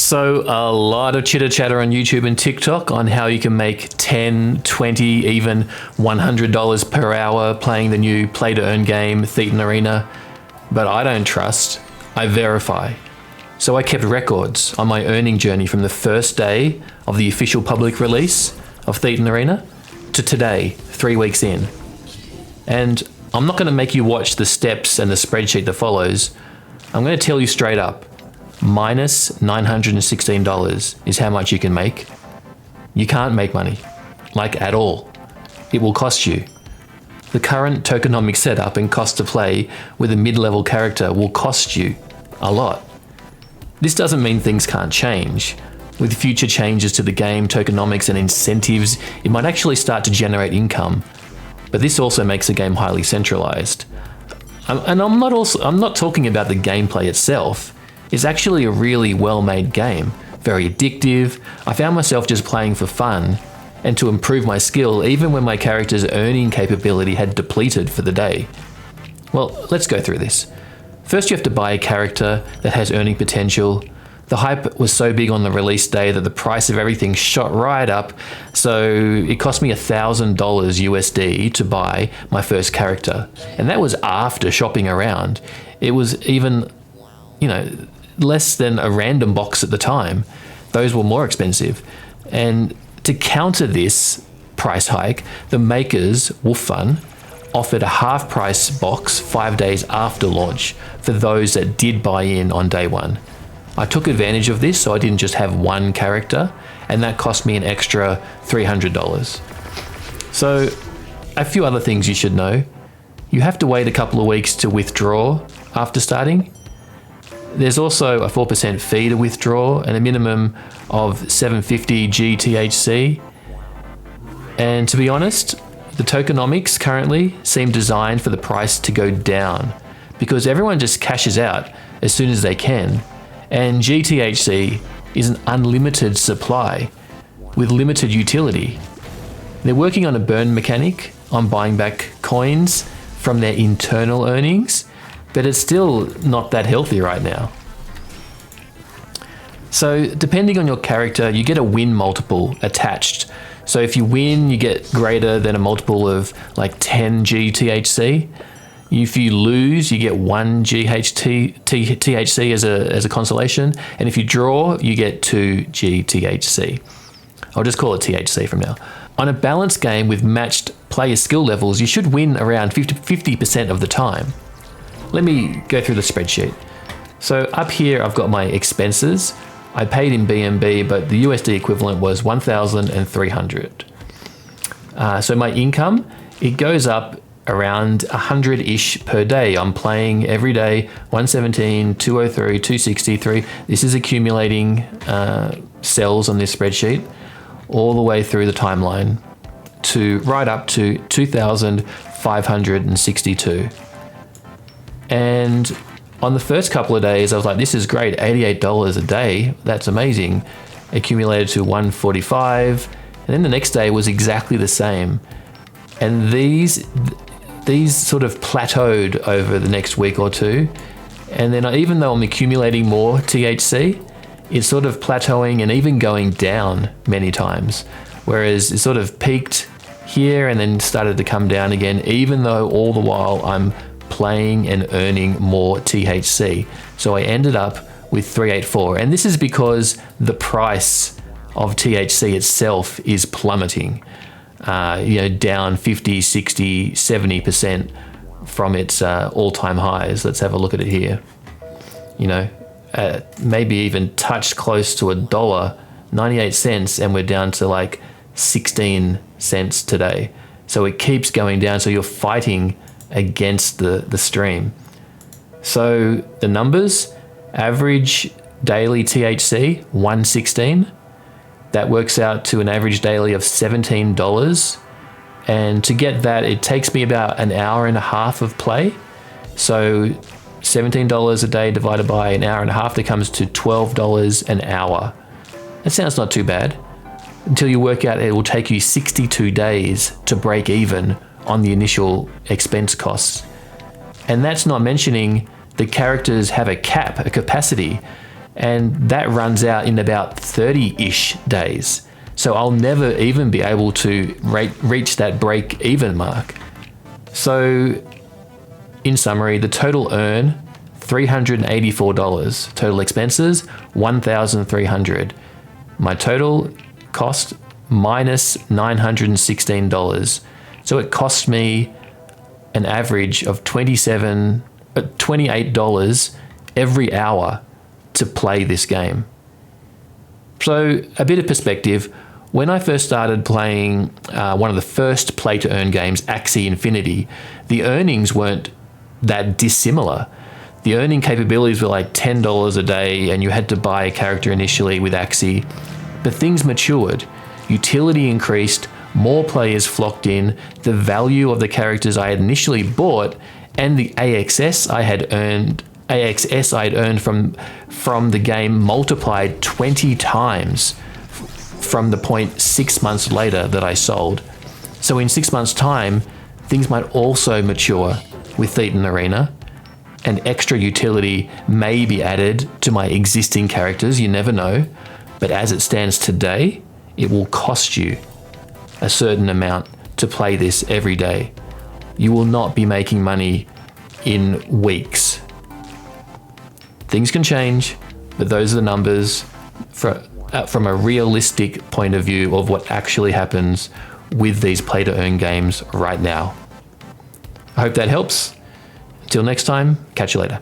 So a lot of chitter chatter on YouTube and TikTok on how you can make $10, $20, even $100 per hour playing the new play to earn game, Thetan Arena. But I don't trust, I verify. So I kept records on my earning journey from the first day of the official public release of Thetan Arena to today, 3 weeks in. And I'm not going to make you watch the steps and the spreadsheet that follows. I'm going to tell you straight up, minus $916 is how much you can make. You can't make money, like at all. It will cost you. The current tokenomic setup and cost to play with a mid-level character will cost you a lot. This doesn't mean things can't change. With future changes to the game, tokenomics and incentives, it might actually start to generate income. But this also makes the game highly centralized. And I'm not talking about the gameplay itself. It's actually a really well-made game, very addictive. I found myself just playing for fun and to improve my skill even when my character's earning capability had depleted for the day. Well, let's go through this. First, you have to buy a character that has earning potential. The hype was so big on the release day that the price of everything shot right up, so it cost me $1,000 USD to buy my first character. And that was after shopping around. It was even, less than a random box at the time. Those were more expensive. And to counter this price hike, the makers, WolfFun, offered a half-price box 5 days after launch for those that did buy in on day one. I took advantage of this, so I didn't just have one character, and that cost me an extra $300. So, a few other things you should know. You have to wait a couple of weeks to withdraw after starting. There's also a 4% fee to withdraw and a minimum of 750 GTHC. And to be honest, the tokenomics currently seem designed for the price to go down because everyone just cashes out as soon as they can. And GTHC is an unlimited supply with limited utility. They're working on a burn mechanic on buying back coins from their internal earnings, but it's still not that healthy right now. So depending on your character, you get a win multiple attached. So if you win, you get greater than a multiple of like 10 GTHC. If you lose, you get 1 THC as a consolation. And if you draw, you get 2 GTHC. I'll just call it THC from now. On a balanced game with matched player skill levels, you should win around 50% of the time. Let me go through the spreadsheet. So up here, I've got my expenses. I paid in BNB, but the USD equivalent was 1,300. So my income, it goes up around 100-ish per day. I'm playing every day, 117, 203, 263. This is accumulating cells on this spreadsheet all the way through the timeline to right up to 2,562. And on the first couple of days, I was like, this is great, $88 a day, that's amazing. Accumulated to 145, and then the next day was exactly the same. And these sort of plateaued over the next week or two. And then even though I'm accumulating more THC, it's sort of plateauing and even going down many times. Whereas it sort of peaked here and then started to come down again, even though all the while I'm playing and earning more THC. So I ended up with 384. And this is because the price of THC itself is plummeting, down 50, 60, 70% from its all-time highs. Let's have a look at it here. Maybe even touched close to $1.98, and we're down to like 16 cents today. So it keeps going down. So you're fighting against the stream. So the numbers, average daily THC, 116. That works out to an average daily of $17. And to get that, it takes me about an hour and a half of play. So $17 a day divided by an hour and a half, that comes to $12 an hour. That sounds not too bad. Until you work out it will take you 62 days to break even on the initial expense costs. And that's not mentioning the characters have a cap, a capacity. and that runs out in about 30-ish days. So I'll never even be able to reach that break-even mark. So in summary, the total earn, $384. Total expenses, $1,300. My total cost, minus $916. So it cost me an average of $28 every hour to play this game. So a bit of perspective, when I first started playing one of the first play-to-earn games, Axie Infinity, the earnings weren't that dissimilar. The earning capabilities were like $10 a day, and you had to buy a character initially with Axie. But things matured. Utility increased, more players flocked in, the value of the characters I had initially bought and the AXS I had earned from the game multiplied 20 times from the point 6 months later that I sold. So in 6 months' time, things might also mature with Thetan Arena, and extra utility may be added to my existing characters, you never know. But as it stands today, it will cost you a certain amount to play this every day. You will not be making money in weeks. Things can change, but those are the numbers from a realistic point of view of what actually happens with these play-to-earn games right now. I hope that helps. Until next time, catch you later.